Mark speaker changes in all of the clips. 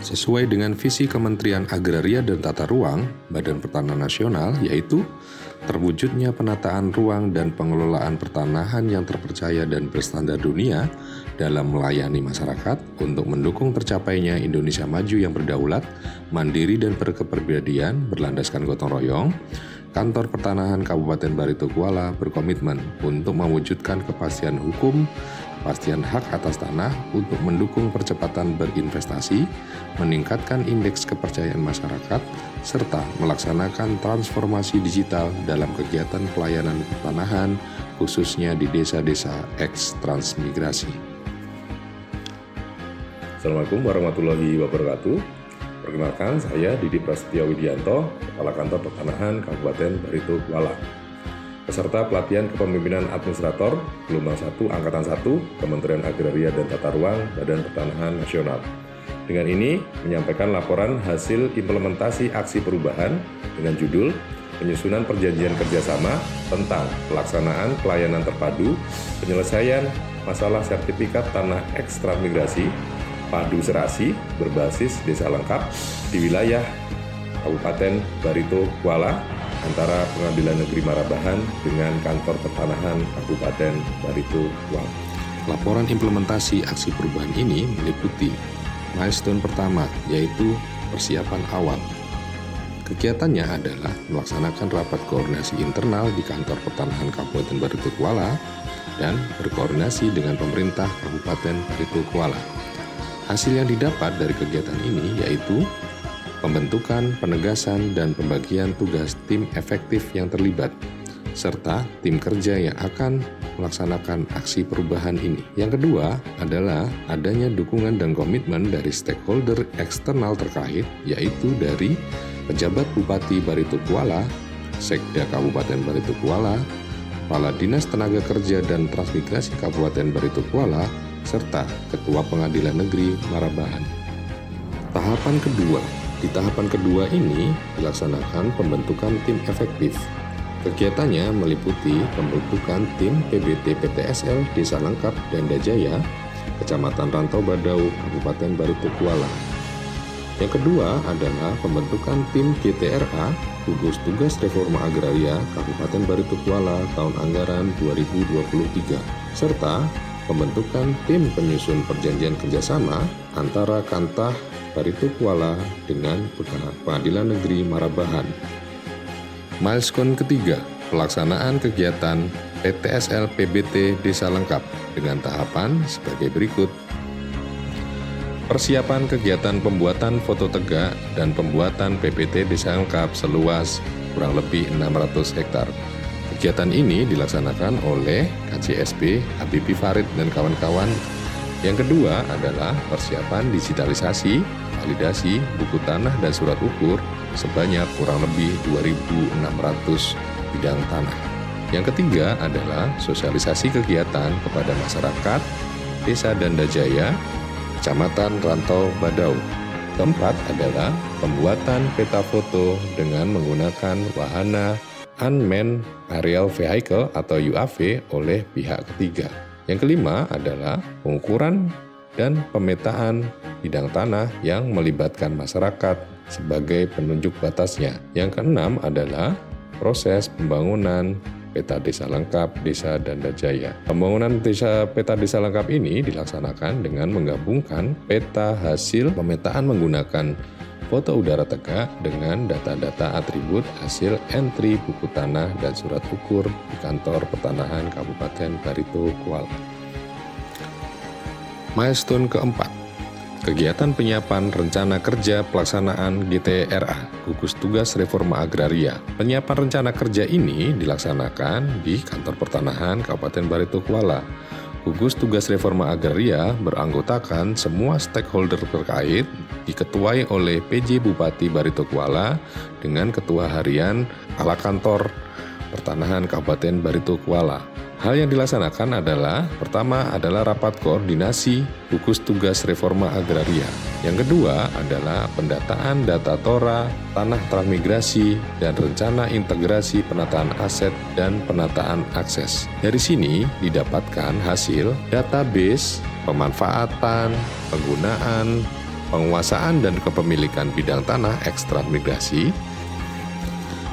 Speaker 1: sesuai dengan visi Kementerian Agraria dan Tata Ruang, Badan Pertanahan Nasional, yaitu terwujudnya penataan ruang dan pengelolaan pertanahan yang terpercaya dan berstandar dunia dalam melayani masyarakat untuk mendukung tercapainya Indonesia maju yang berdaulat, mandiri dan berkepribadian berlandaskan gotong royong. Kantor Pertanahan Kabupaten Barito Kuala berkomitmen untuk mewujudkan kepastian hukum, kepastian hak atas tanah untuk mendukung percepatan berinvestasi, meningkatkan indeks kepercayaan masyarakat, serta melaksanakan transformasi digital dalam kegiatan pelayanan pertanahan, khususnya di desa-desa eks-transmigrasi.
Speaker 2: Assalamualaikum warahmatullahi wabarakatuh. Perkenalkan, saya Didi Prasetyo Widianto, Kepala Kantor Pertanahan Kabupaten Barito Kuala. Peserta pelatihan kepemimpinan administrator Gelombang 1 Angkatan 1 Kementerian Agraria dan Tata Ruang Badan Pertanahan Nasional. Dengan ini menyampaikan laporan hasil implementasi aksi perubahan dengan judul Penyusunan Perjanjian Kerjasama tentang pelaksanaan pelayanan terpadu penyelesaian masalah sertifikat tanah eks-transmigrasi padu serasi berbasis desa lengkap di wilayah Kabupaten Barito Kuala antara Pengadilan Negeri Marabahan dengan Kantor Pertanahan Kabupaten Barito Kuala.
Speaker 1: Laporan implementasi aksi perubahan ini meliputi milestone pertama, yaitu persiapan awal. Kegiatannya adalah melaksanakan rapat koordinasi internal di Kantor Pertanahan Kabupaten Barito Kuala dan berkoordinasi dengan pemerintah Kabupaten Barito Kuala. Hasil yang didapat dari kegiatan ini yaitu pembentukan, penegasan, dan pembagian tugas tim efektif yang terlibat, serta tim kerja yang akan melaksanakan aksi perubahan ini. Yang kedua adalah adanya dukungan dan komitmen dari stakeholder eksternal terkait, yaitu dari pejabat Bupati Barito Kuala, Sekda Kabupaten Barito Kuala, Kepala Dinas Tenaga Kerja dan Transmigrasi Kabupaten Barito Kuala, serta Ketua Pengadilan Negeri Marabahan. Di tahapan kedua ini dilaksanakan pembentukan tim efektif. Kegiatannya meliputi pembentukan tim PBT PTSL Desa Lengkap Danda Jaya, Kecamatan Rantau Badau, Kabupaten Barito Kuala. Yang kedua adalah pembentukan tim GTRA, Gugus Tugas Reforma Agraria Kabupaten Barito Kuala tahun anggaran 2023, serta pembentukan tim penyusun perjanjian kerjasama antara Kantah Barito Kuala dengan Pengadilan Negeri Marabahan. Milestone ketiga, pelaksanaan kegiatan PTSL PBT Desa Lengkap dengan tahapan sebagai berikut. Persiapan kegiatan pembuatan foto tegak dan pembuatan PPT Desa Lengkap seluas kurang lebih 600 hektar. Kegiatan ini dilaksanakan oleh KCSP, Habibie Farid dan kawan-kawan. Yang kedua adalah persiapan digitalisasi, validasi, buku tanah dan surat ukur sebanyak kurang lebih 2.600 bidang tanah. Yang ketiga adalah sosialisasi kegiatan kepada masyarakat Desa Danda Jaya, Kecamatan Rantau Badau. Keempat adalah pembuatan peta foto dengan menggunakan wahana Unmanned Aerial Vehicle atau UAV oleh pihak ketiga. Yang kelima adalah pengukuran dan pemetaan bidang tanah yang melibatkan masyarakat sebagai penunjuk batasnya. Yang keenam adalah proses pembangunan peta desa lengkap Desa Danda Jaya. Pembangunan peta desa lengkap ini dilaksanakan dengan menggabungkan peta hasil pemetaan menggunakan foto udara tegak dengan data-data atribut hasil entry buku tanah dan surat ukur di Kantor Pertanahan Kabupaten Barito Kuala. Milestone keempat, kegiatan penyiapan rencana kerja pelaksanaan GTRA, Gugus Tugas Reforma Agraria. Penyiapan rencana kerja ini dilaksanakan di Kantor Pertanahan Kabupaten Barito Kuala. Gugus Tugas Reforma Agraria beranggotakan semua stakeholder terkait, diketuai oleh PJ Bupati Barito Kuala dengan Ketua Harian Kepala Kantor Pertanahan Kabupaten Barito Kuala. Hal yang dilaksanakan adalah, pertama adalah rapat koordinasi gugus tugas reforma agraria. Yang kedua adalah pendataan data TORA, tanah transmigrasi, dan rencana integrasi penataan aset dan penataan akses. Dari sini didapatkan hasil database, pemanfaatan, penggunaan, penguasaan dan kepemilikan bidang tanah ekstramigrasi.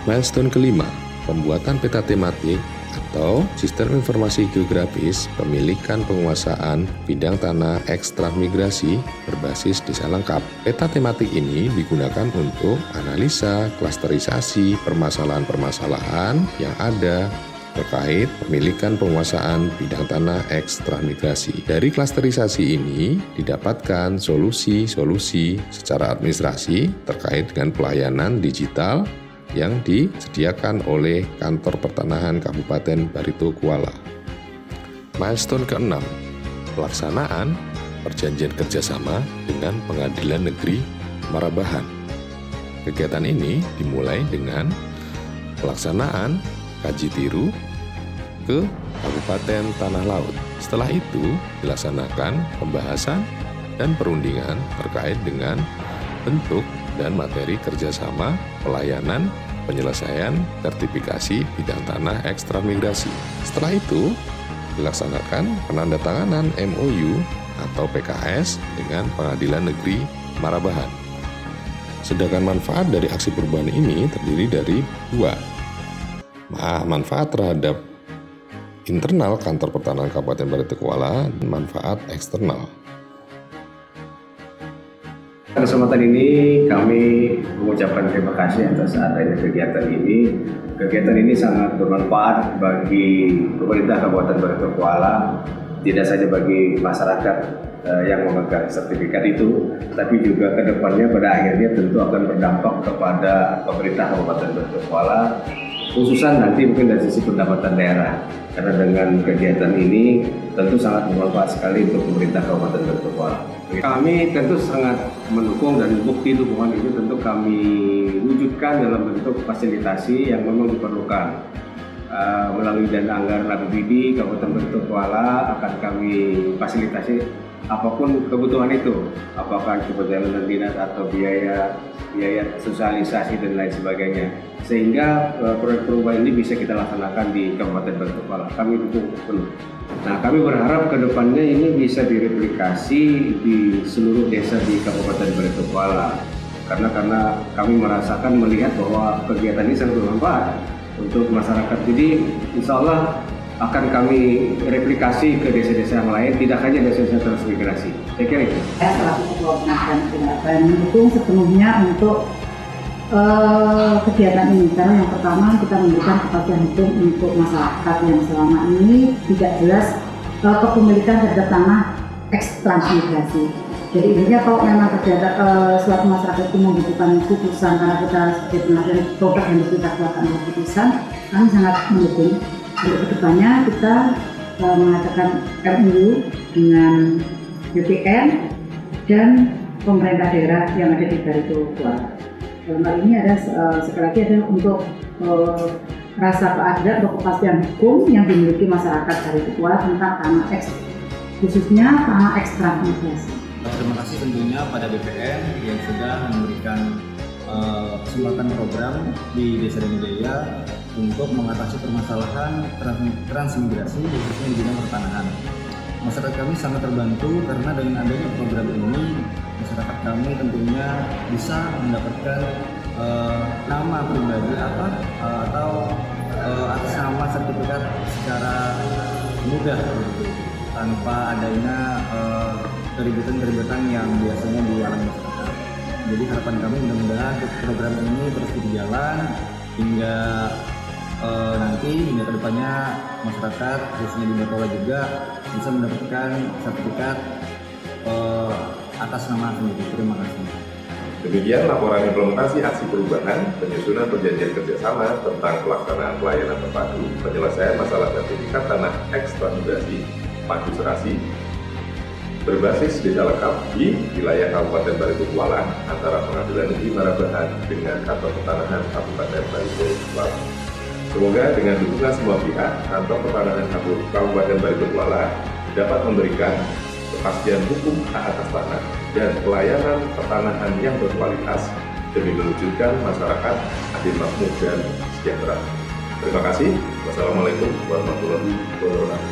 Speaker 1: Milestone kelima, pembuatan peta tematik atau sistem informasi geografis pemilikan penguasaan bidang tanah ekstramigrasi berbasis desa lengkap. Peta tematik ini digunakan untuk analisa, klasterisasi permasalahan-permasalahan yang ada terkait pemilikan penguasaan bidang tanah ekstramigrasi. Dari klasterisasi ini didapatkan solusi-solusi secara administrasi terkait dengan pelayanan digital yang disediakan oleh Kantor Pertanahan Kabupaten Barito Kuala. Milestone ke-6, pelaksanaan perjanjian kerjasama dengan Pengadilan Negeri Marabahan. Kegiatan ini dimulai dengan pelaksanaan kaji tiru ke Kabupaten Tanah Laut. Setelah itu dilaksanakan pembahasan dan perundingan terkait dengan bentuk dan materi kerjasama pelayanan penyelesaian sertifikasi bidang tanah ekstramigrasi. Setelah itu dilaksanakan penandatanganan MOU atau PKS dengan Pengadilan Negeri Marabahan. Sedangkan manfaat dari aksi perubahan ini terdiri dari dua. Manfaat terhadap internal Kantor Pertanahan Kabupaten Barito Kuala dan manfaat eksternal.
Speaker 3: Kesempatan ini kami mengucapkan terima kasih atas adanya kegiatan ini. Kegiatan ini sangat bermanfaat bagi pemerintah Kabupaten Barito Kuala, tidak saja bagi masyarakat yang memegang sertifikat itu, tapi juga ke depannya pada akhirnya tentu akan berdampak kepada pemerintah Kabupaten Barito Kuala, khususan nanti mungkin dari sisi pendapatan daerah. Karena dengan kegiatan ini tentu sangat bermanfaat sekali untuk pemerintah Kabupaten Barito Kuala. Kami tentu sangat mendukung dan bukti dukungan itu tentu kami wujudkan dalam bentuk fasilitasi yang memang diperlukan. Melalui dana anggaran APBD Kabupaten Barito Kuala akan kami fasilitasi apapun kebutuhan itu, apakah itu perjalanan dinas atau biaya sosialisasi dan lain sebagainya, sehingga proyek perubahan ini bisa kita laksanakan di Kabupaten Barito Kuala. Kami dukung penuh. Nah, kami berharap ke depannya ini bisa direplikasi di seluruh desa di Kabupaten Barito Kuala, karena kami melihat bahwa kegiatan ini sangat bermanfaat untuk masyarakat. Jadi insya Allah akan kami replikasi ke desa-desa yang lain, tidak hanya desa-desa transmigrasi. Saya kira itu.
Speaker 4: Saya selaku Ketua Pengajian dan mendukung sepenuhnya untuk kegiatan ini, karena yang pertama kita memberikan kepastian hukum untuk masyarakat yang selama ini tidak jelas kepemilikan terhadap tanah ekstransmigrasi. Jadi intinya kalau memang kegiatan suatu masyarakat itu membutuhkan putusan, karena kita sebagai pengajian produk yang kita keluarkan putusan, kami sangat mendukung. Untuk kedepannya kita mengadakan MOU dengan BPN dan pemerintah daerah yang ada di Barito Kuala. Dalam hal ini ada sekali lagi ada untuk rasa keadilan atau kepastian hukum yang dimiliki masyarakat Barito Kuala tentang tanah khususnya tanah ekstramigrasi.
Speaker 5: Terima kasih tentunya pada BPN yang sudah memberikan kesempatan program di Desa Jaya untuk mengatasi permasalahan transmigrasi khususnya di bidang pertanahan. Masyarakat kami sangat terbantu karena dengan adanya program ini masyarakat kami tentunya bisa mendapatkan nama pribadi atau atas nama sertifikat secara mudah gitu, tanpa adanya keributan-keributan yang biasanya dialami masyarakat. Jadi harapan kami mudah-mudahan program ini terus berjalan hingga nanti hingga kedepannya masyarakat khususnya di Barito juga bisa mendapatkan sertifikat atas nama sendiri. Terima kasih.
Speaker 2: Demikian laporan implementasi aksi perubahan penyusunan perjanjian kerjasama tentang pelaksanaan pelayanan terpadu penyelesaian masalah sertifikat tanah ekstramigrasi Padu Serasi berbasis desa lengkap di wilayah Kabupaten Barito Kuala antara Pengadilan Negeri Marabahan dengan Kantor Pertanahan Kabupaten Barito Kuala. Semoga dengan dukungan semua pihak, Kantor Pertanahan Kabupaten Barito Kuala dapat memberikan kepastian hukum hak atas tanah dan pelayanan pertanahan yang berkualitas demi mewujudkan masyarakat adil makmur dan sejahtera. Terima kasih. Wassalamualaikum warahmatullahi wabarakatuh.